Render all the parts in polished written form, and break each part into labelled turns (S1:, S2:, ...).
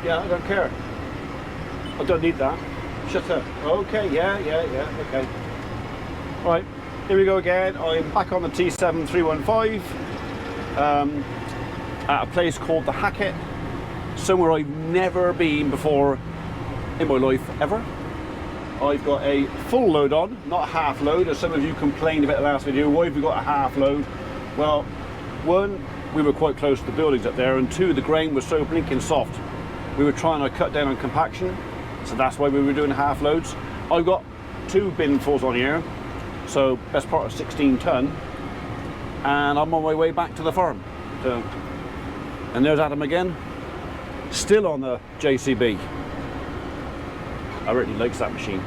S1: Yeah, I don't care. I don't need that. Shut up. Okay, yeah, okay. Right, here we go again. I'm back on the T7 315 at a place called the Hackett, somewhere I've never been before in my life, ever. I've got a full load on, not a half load, as some of you complained about the last video. Why have we got a half load? Well, one, we were quite close to the buildings up there, and two, the grain was so blinking soft. We were trying to cut down on compaction, so that's why we were doing half loads. I've got 2 binfuls on here, so best part of 16 ton, and I'm on my way back to the farm. So, and there's Adam again, still on the JCB. I really likes that machine.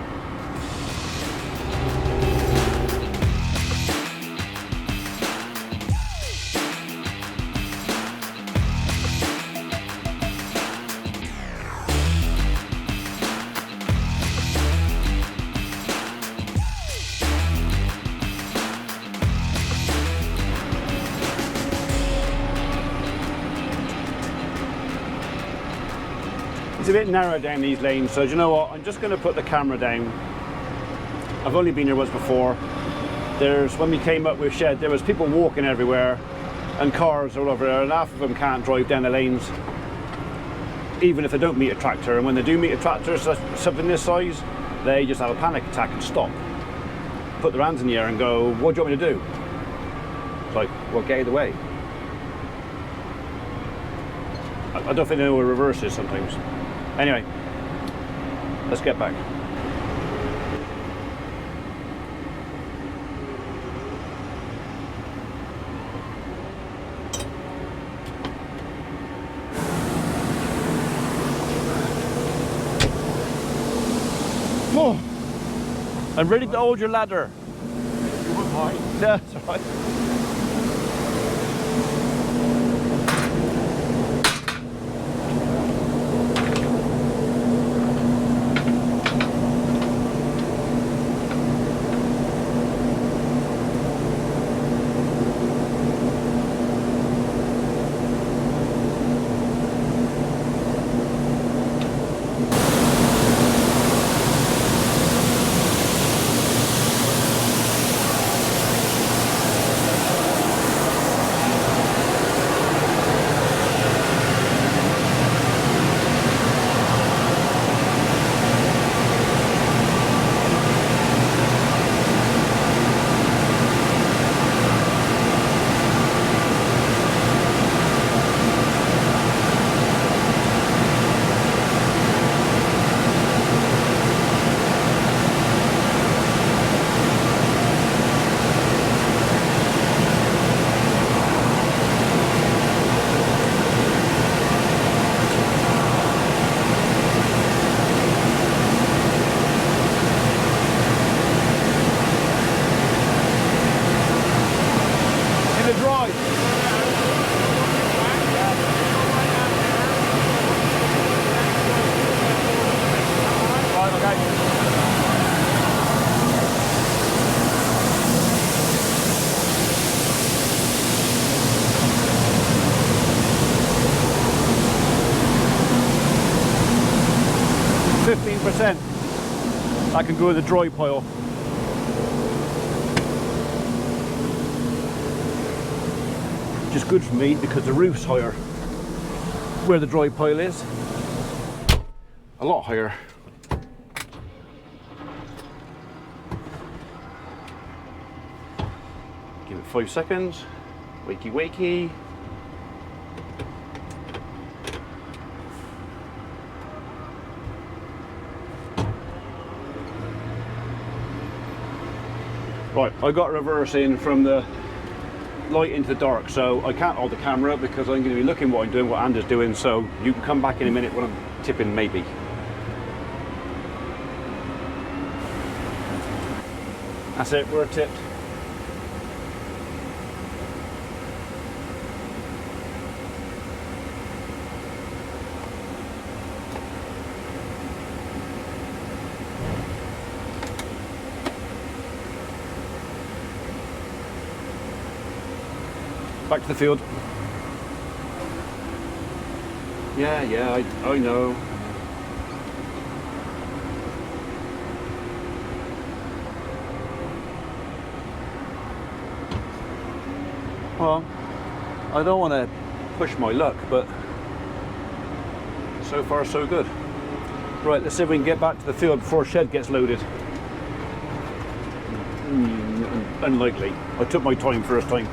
S1: It's a bit narrow down these lanes, so do you know what? I'm just going to put the camera down. I've only been here once before. When we came up with Shed, there was people walking everywhere and cars all over there, and half of them can't drive down the lanes, even if they don't meet a tractor. And when they do meet a tractor, something this size, they just have a panic attack and stop. Put their hands in the air and go, what do you want me to do? It's like, well, get out of the way. I don't think they know what reverse is sometimes. Anyway, let's get back. Oh, I'm ready to hold your ladder.
S2: You wouldn't mind.
S1: Yeah, that's all right. I can go in the dry pile. Which is good for me because the roof's higher where the dry pile is. A lot higher. Give it 5 seconds. Wakey wakey. Right, I got reverse in from the light into the dark, so I can't hold the camera because I'm going to be looking what I'm doing, what Andy's doing, so you can come back in a minute when I'm tipping, maybe. That's it, we're tipped. Back to the field. Yeah, I know. Well, I don't want to push my luck, but so far so good. Right, let's see if we can get back to the field before shed gets loaded. Unlikely. I took my time first time.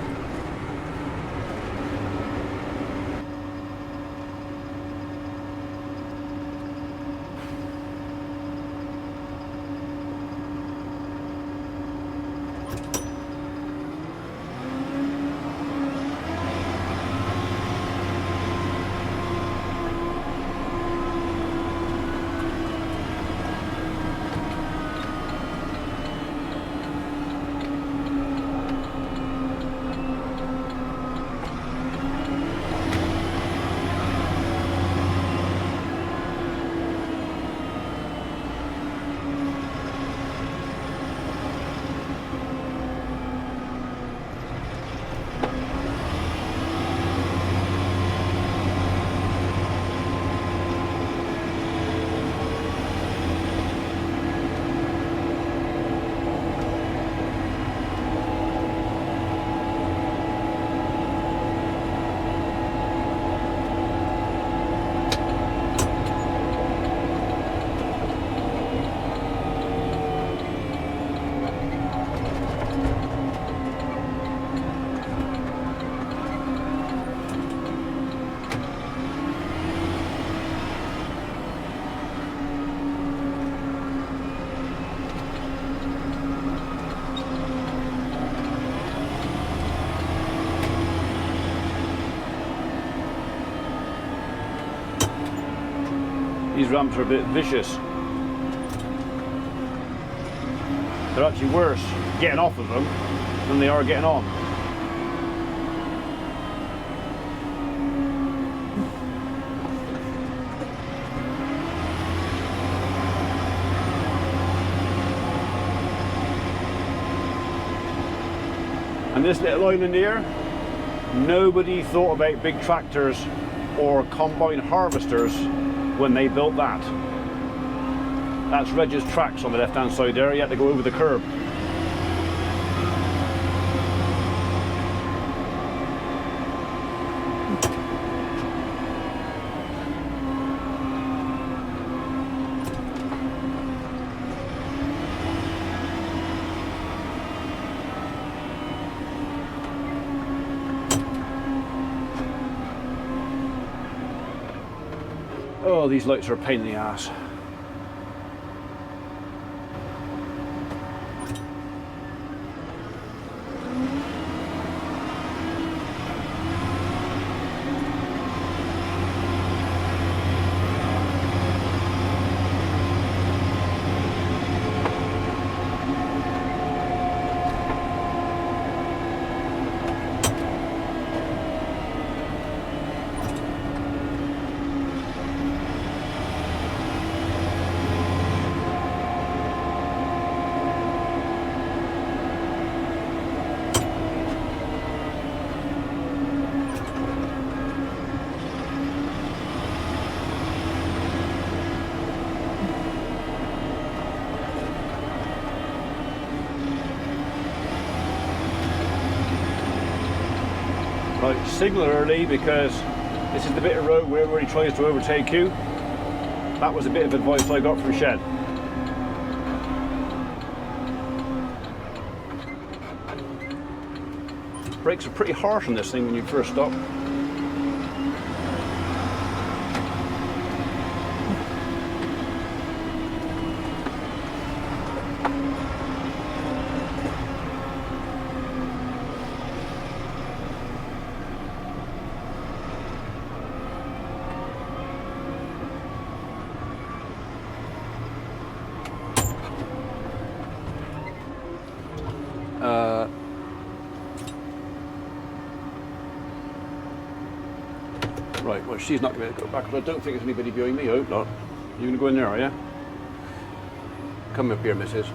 S1: These ramps are a bit vicious. They're actually worse getting off of them than they are getting on. And this little island here, nobody thought about big tractors or combine harvesters when they built that. That's Reg's tracks on the left hand side there. He had to go over the curb. Oh, these lights are a pain in the ass. Right, signal early because this is the bit of road where he tries to overtake you. That was a bit of advice I got from Shed. Brakes are pretty harsh on this thing when you first stop. Right, well, she's not going to go back, but I don't think there's anybody behind me. I hope not. You're going to go in there, are you? Come up here, missus.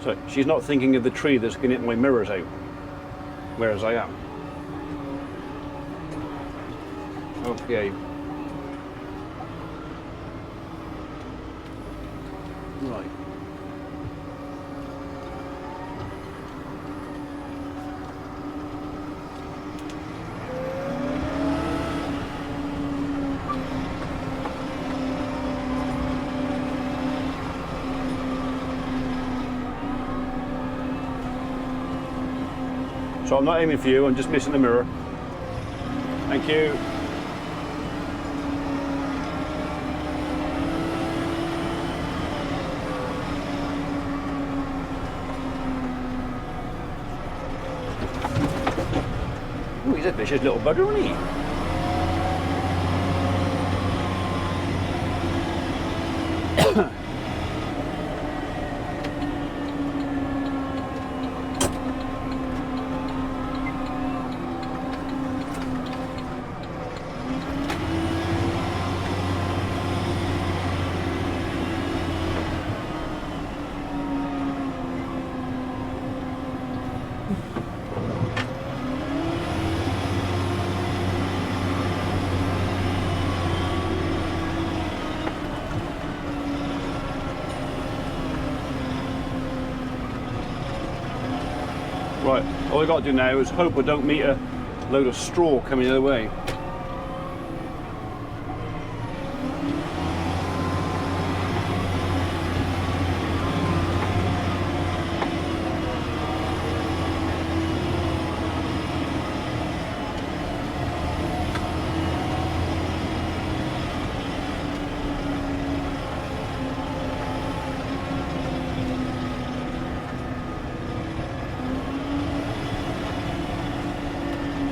S1: So she's not thinking of the tree that's going to hit my mirrors out, whereas I am. Okay. Right. So I'm not aiming for you, I'm just missing the mirror. Thank you. Ooh, he's a vicious little bugger, isn't he? Right, all I got to do now is hope I don't meet a load of straw coming the other way.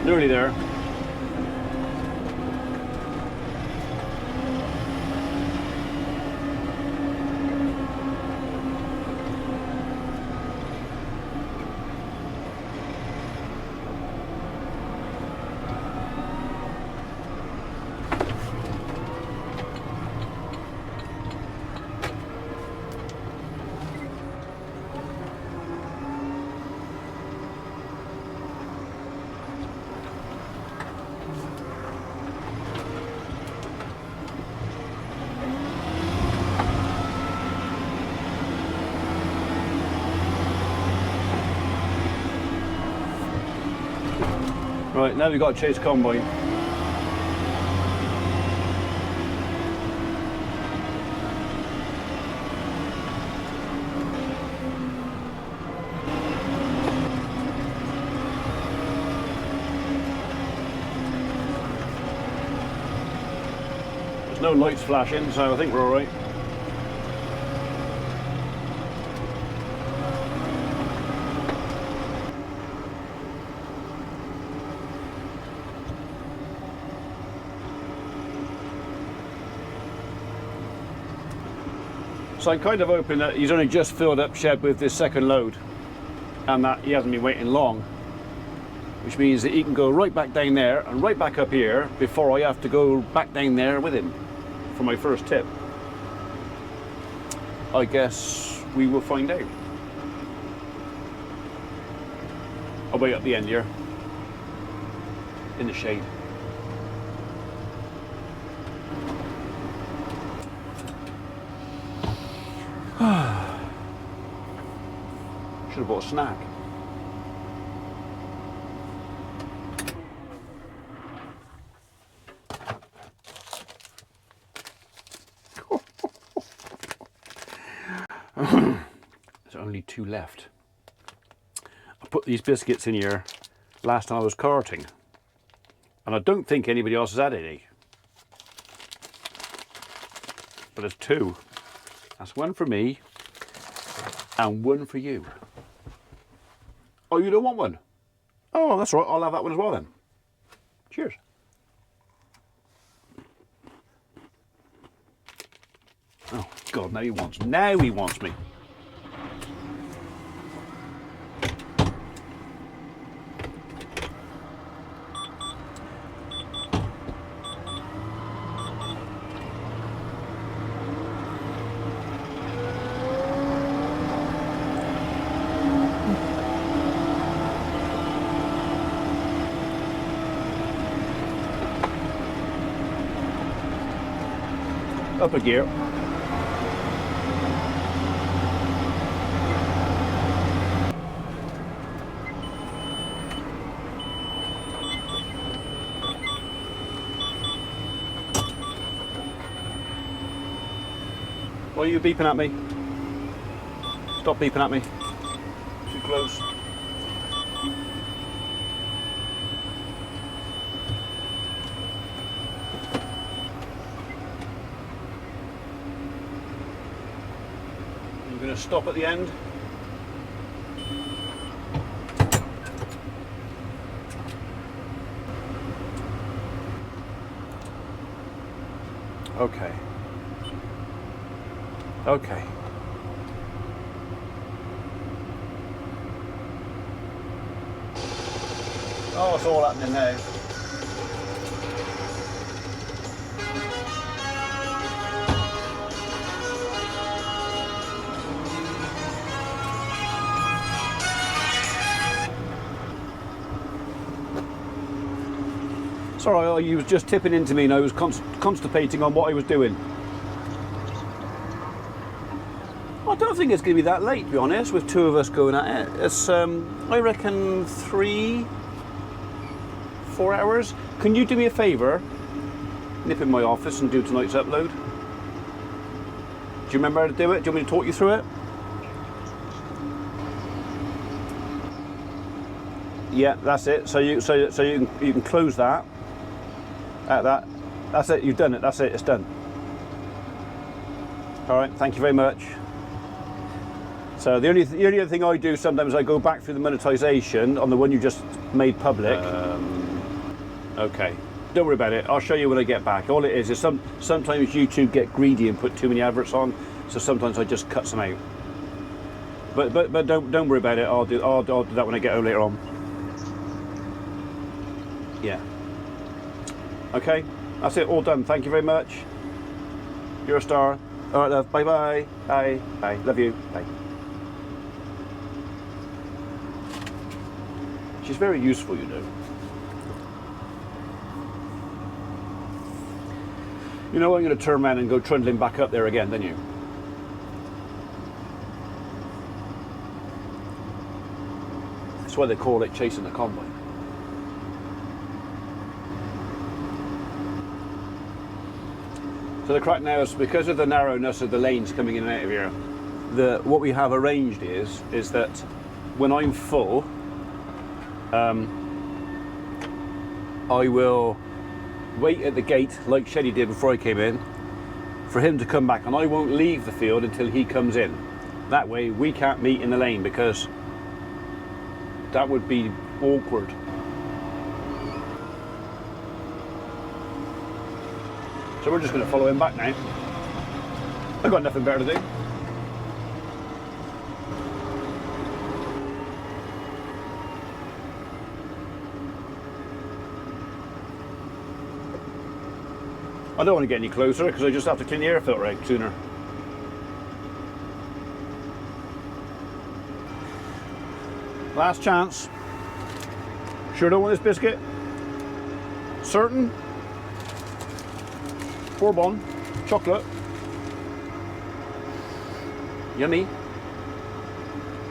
S1: Nearly there. Right, now we've got to chase combine. There's no lights flashing, so I think we're all right. So I'm kind of hoping that he's only just filled up shed with this second load and that he hasn't been waiting long, which means that he can go right back down there and right back up here before I have to go back down there with him for my first tip. I guess we will find out. I'll wait at the end here in the shade. Should have bought a snack. There's only 2 left. I put these biscuits in here last time I was karting, and I don't think anybody else has had any. But there's 2. That's 1 for me and 1 for you. Oh, you don't want one? Oh, that's all right. I'll have that one as well then. Cheers. Oh God, now he wants me. Up a gear. Why are you beeping at me? Stop beeping at me. Too close. I'm going to stop at the end. Okay. Okay. Oh, it's all happening now. Sorry, you was just tipping into me and I was constipating on what I was doing. I don't think it's going to be that late, to be honest, with two of us going at it. It's, I reckon, 3-4 hours. Can you do me a favour? Nip in my office and do tonight's upload. Do you remember how to do it? Do you want me to talk you through it? Yeah, that's it. So you can close that. At that. That's it. You've done it. That's it. It's done. All right. Thank you very much. So the only other thing I do sometimes, I go back through the monetization on the one you just made public. Okay, don't worry about it. I'll show you when I get back. All it is sometimes YouTube get greedy and put too many adverts on, so sometimes I just cut some out. But don't worry about it. I'll do that when I get home later on. Yeah. Okay, that's it. All done. Thank you very much. You're a star. All right, love. Bye bye. Bye bye. Love you. Bye. She's very useful, you know. You know, I'm going to turn around and go trundling back up there again, don't you? That's why they call it chasing the convoy. So the crack now is because of the narrowness of the lanes coming in and out of here. What we have arranged is that when I'm full, I will wait at the gate like Sheddy did before I came in for him to come back, and I won't leave the field until he comes in. That way we can't meet in the lane because that would be awkward. So we're just going to follow him back now. I've got nothing better to do. I don't want to get any closer because I just have to clean the air filter out sooner. Last chance. Sure don't want this biscuit? Certain? Bourbon, chocolate. Yummy.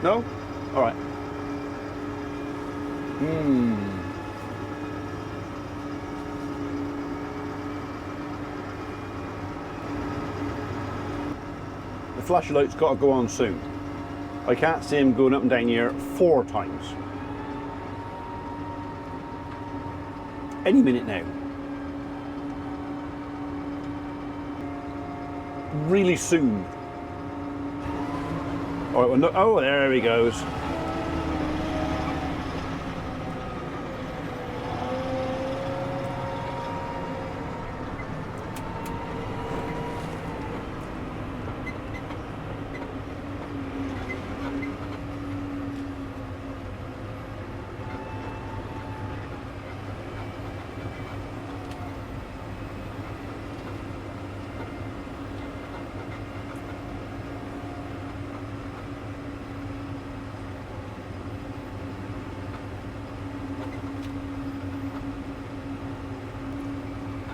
S1: No? Alright. The flashlight's got to go on soon. I can't see him going up and down here 4 times. Any minute now. Really soon. All right, well, no, oh, there he goes.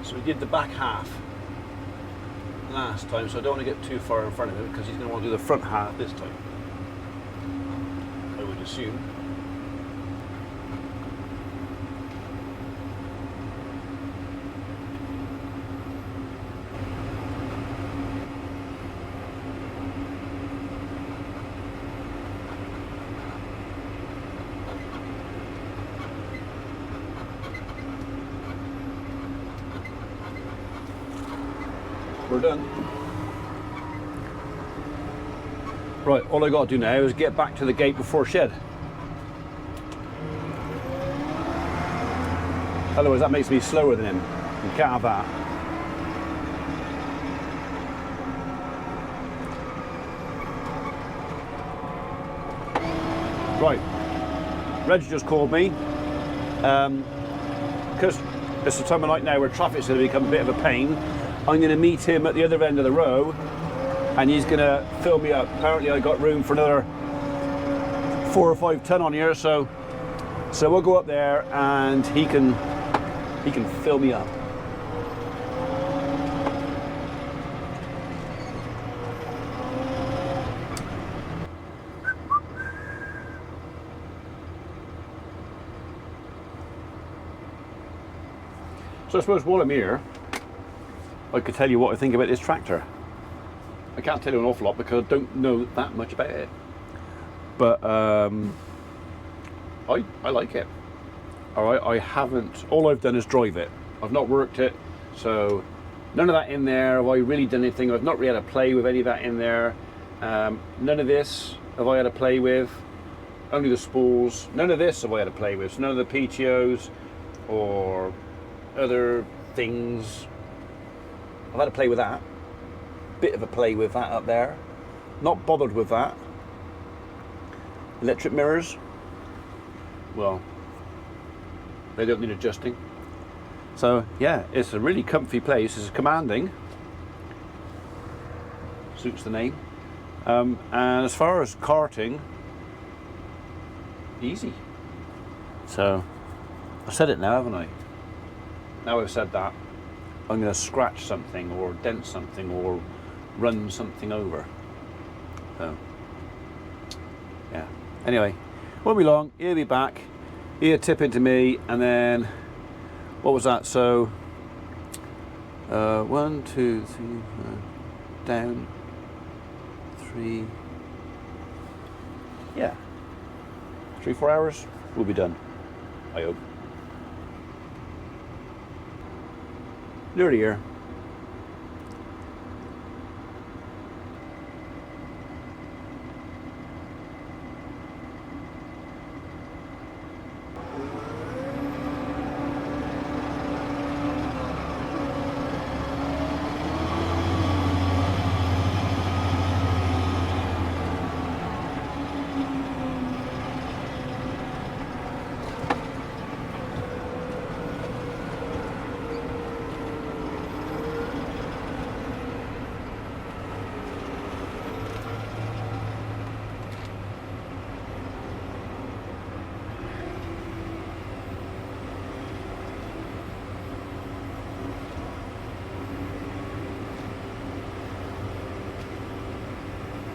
S1: So we did the back half. last time, so I don't want to get too far in front of him because he's going to want to do the front half this time, I would assume. We're done. Right, all I got to do now is get back to the gate before shed. Otherwise that makes me slower than him. You can't have that. Right, Reg just called me. Because it's the time of night now where traffic's going to become a bit of a pain. I'm going to meet him at the other end of the row and he's going to fill me up. Apparently I got room for another 4 or 5 ton on here, so we'll go up there and he can fill me up. So I suppose while I'm here, I could tell you what I think about this tractor. I can't tell you an awful lot because I don't know that much about it. But I like it. Alright, I haven't, all I've done is drive it. I've not worked it, so none of that in there. Have I really done anything? I've not really had to play with any of that in there. None of this have I had to play with. Only the spools. None of this have I had to play with. So none of the PTOs or other things. I've had to play with that. Bit of a play with that up there. Not bothered with that. Electric mirrors. Well, they don't need adjusting. So yeah, it's a really comfy place. It's commanding. Suits the name. And as far as karting, easy. So I've said it now, haven't I? Now I've said that, I'm going to scratch something or dent something or run something over. So, yeah. Anyway, won't be long. He'll be back. He'll tip into me, and then what was that? So, 1, 2, 3, down, 3. Yeah, 3-4 hours. We'll be done. I hope. Nearly here.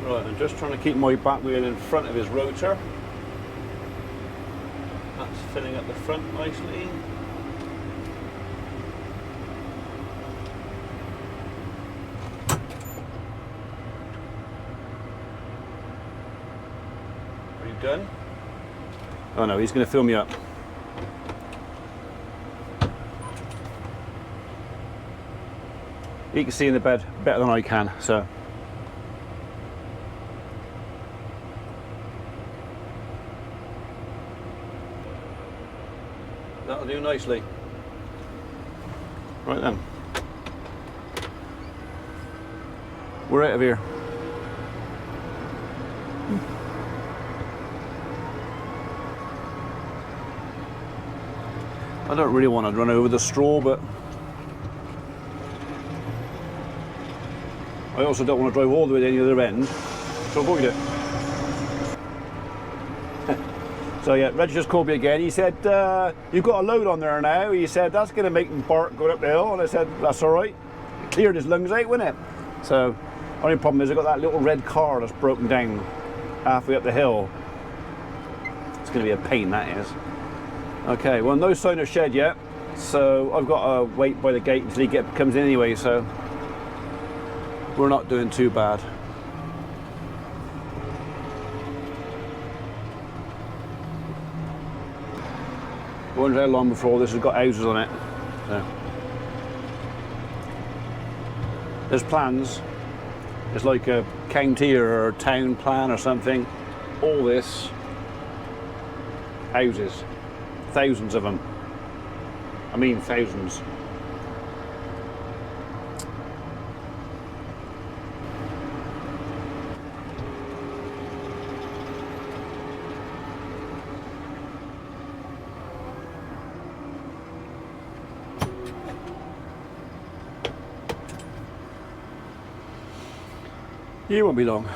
S1: Right, I'm just trying to keep my back wheel in front of his rotor. That's filling up the front nicely. Are you done? Oh no, he's going to fill me up. He can see in the bed better than I can, so. That'll do nicely. Right then. We're out of here. I don't really want to run over the straw, but I also don't want to drive all the way to any other end to avoid it. So yeah, Reg just called me again. He said, you've got a load on there now. He said, that's going to make him bark going up the hill. And I said, that's all right. It cleared his lungs out, wouldn't it? So, only problem is I've got that little red car that's broken down halfway up the hill. It's going to be a pain, that is. Okay, well, no sign of shed yet, so I've got to wait by the gate until he comes in anyway, so we're not doing too bad. I wonder how long before this has got houses on it. So. There's plans. It's like a county or a town plan or something. All this, houses, thousands of them. I mean thousands. It won't be long.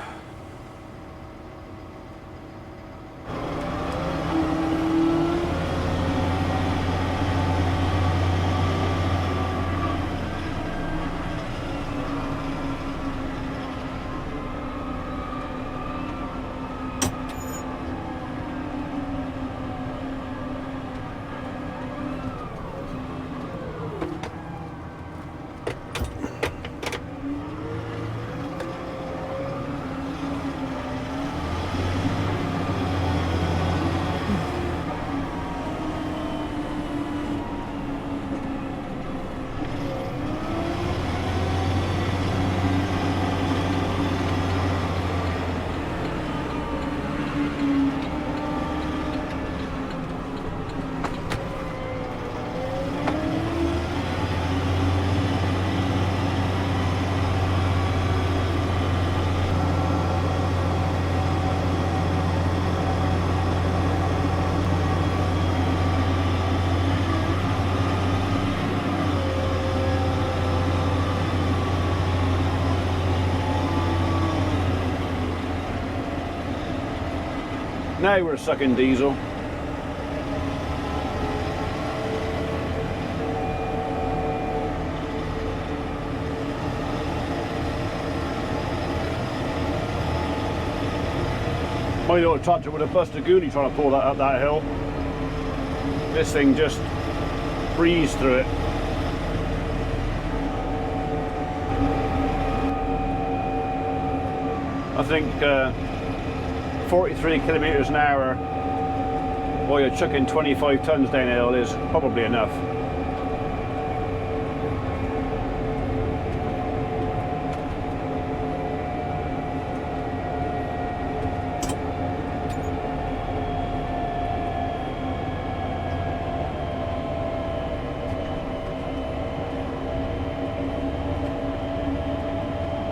S1: Now we're sucking diesel. My little tractor would have busted a goonie trying to pull that up that hill. This thing just breezed through it. I think 43 kilometres an hour while you're chucking 25 tonnes downhill is probably enough.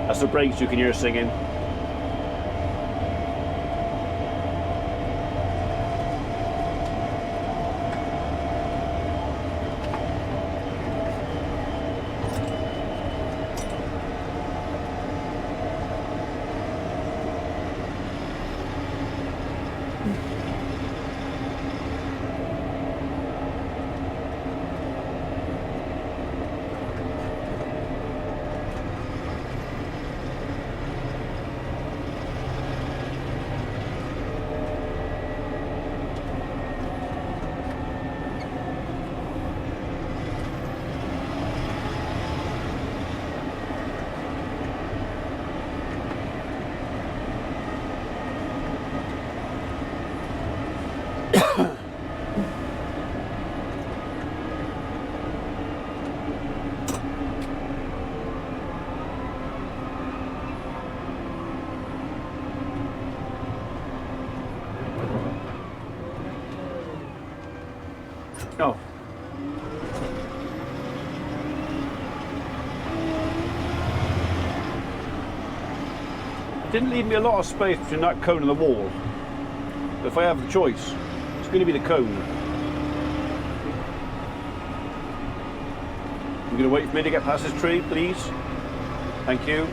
S1: That's the brakes you can hear singing. Oh. It didn't leave me a lot of space between that cone and the wall. But if I have the choice, it's going to be the cone. You're going to wait for me to get past this tree, please? Thank you.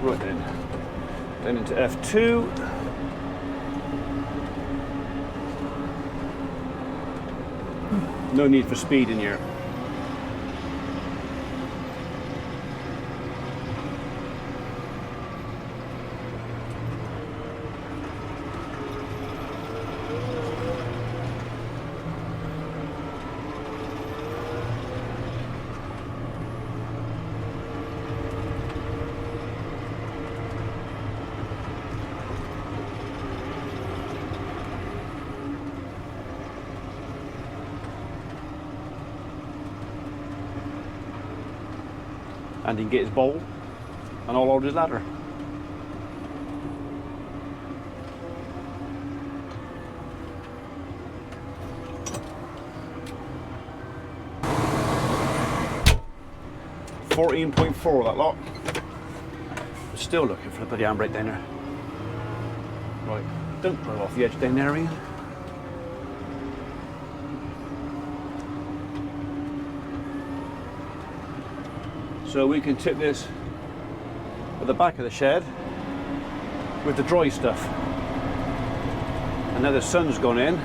S1: Right then into F2. No need for speed in here. And he can get his bowl and I'll load his ladder. $14.4 that lot. Still looking for the bloody handbrake down there. Right, don't blow off the edge down there, Ian. So we can tip this at the back of the shed with the dry stuff. And now the sun's gone in,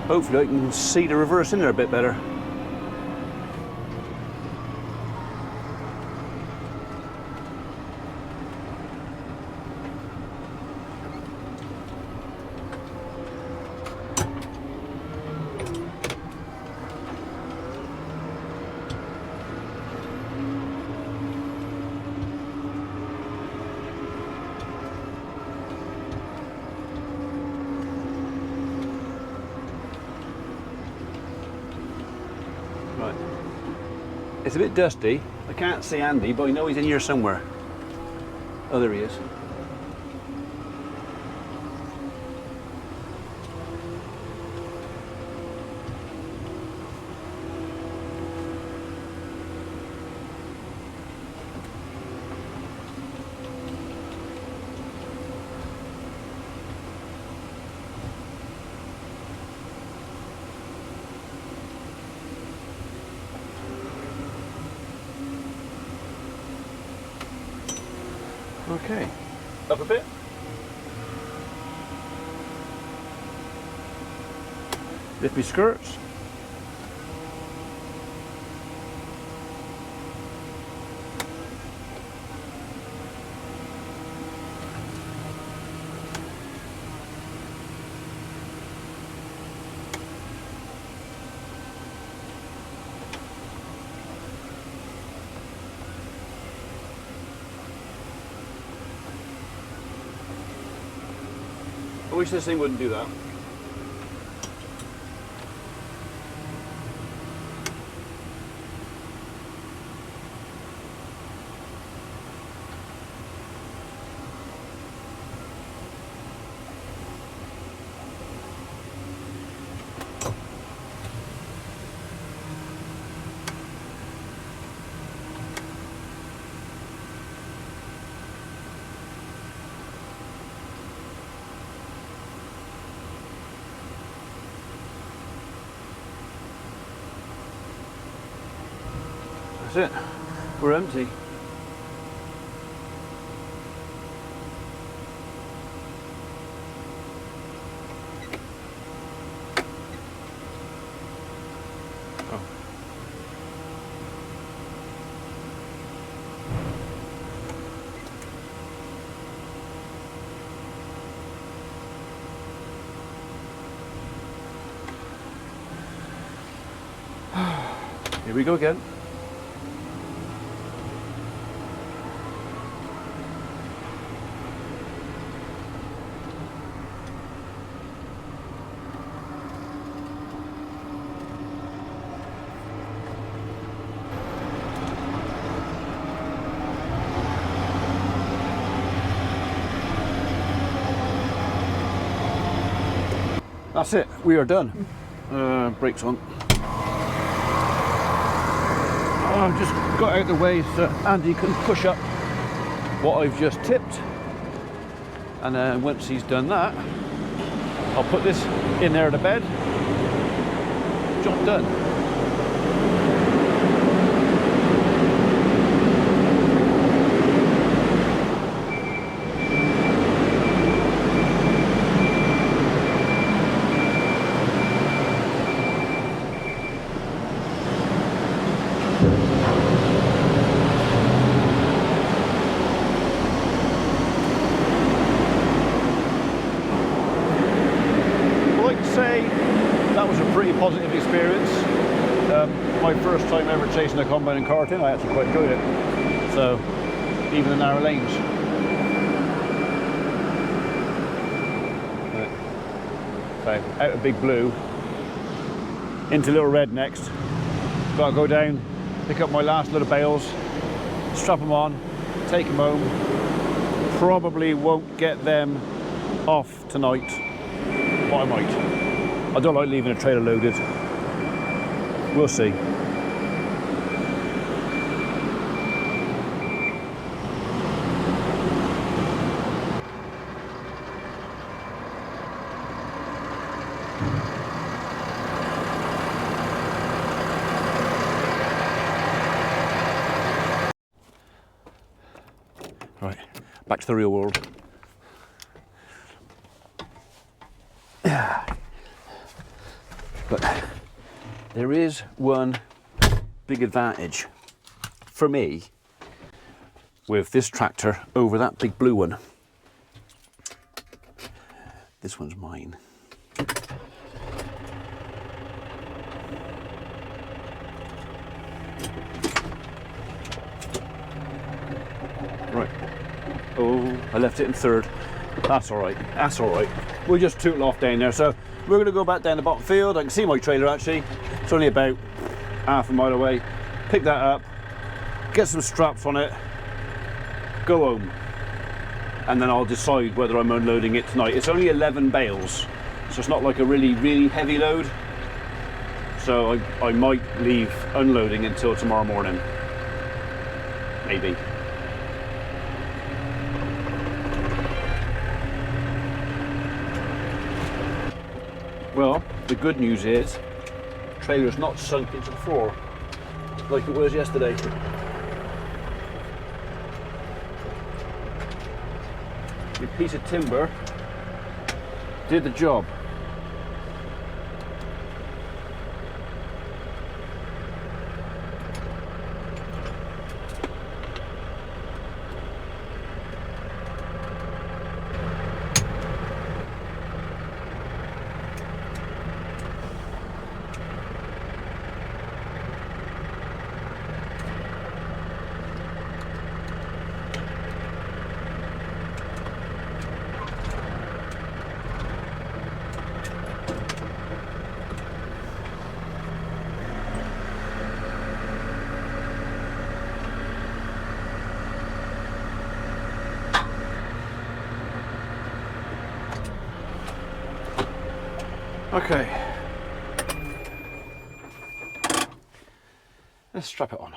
S1: hopefully I can see the reverse in there a bit better. Right. It's a bit dusty. I can't see Andy, but I know he's in here somewhere. Oh, there he is. Okay, up a bit. Lift me skirts. I wish this thing wouldn't do that. That's it. We're empty. Oh. Here we go again. That's it, we are done. Brakes on. I've just got out of the way so Andy can push up what I've just tipped. And then once he's done that, I'll put this in there at the bed. Job done. positive experience. My first time ever chasing a combine and karting, I actually quite enjoyed it. So, even the narrow lanes. Right. So, out of Big Blue, into Little Red next. Got to go down, pick up my last load of bales, strap them on, take them home. Probably won't get them off tonight, but I might. I don't like leaving a trailer loaded. We'll see. Right, back to the real world. But there is one big advantage for me with this tractor over that Big Blue one. This one's mine. Right. Oh, I left it in third. That's all right. That's all right. We'll just tootle off down there. So we're going to go back down the bottom field. I can see my trailer actually. It's only about half a mile away. Pick that up, get some straps on it, go home, and then I'll decide whether I'm unloading it tonight. It's only 11 bales, so it's not like a really heavy load. So I might leave unloading until tomorrow morning. Maybe. Well, the good news is the trailer's not sunk into the floor like it was yesterday. The piece of timber did the job. Okay, let's strap it on.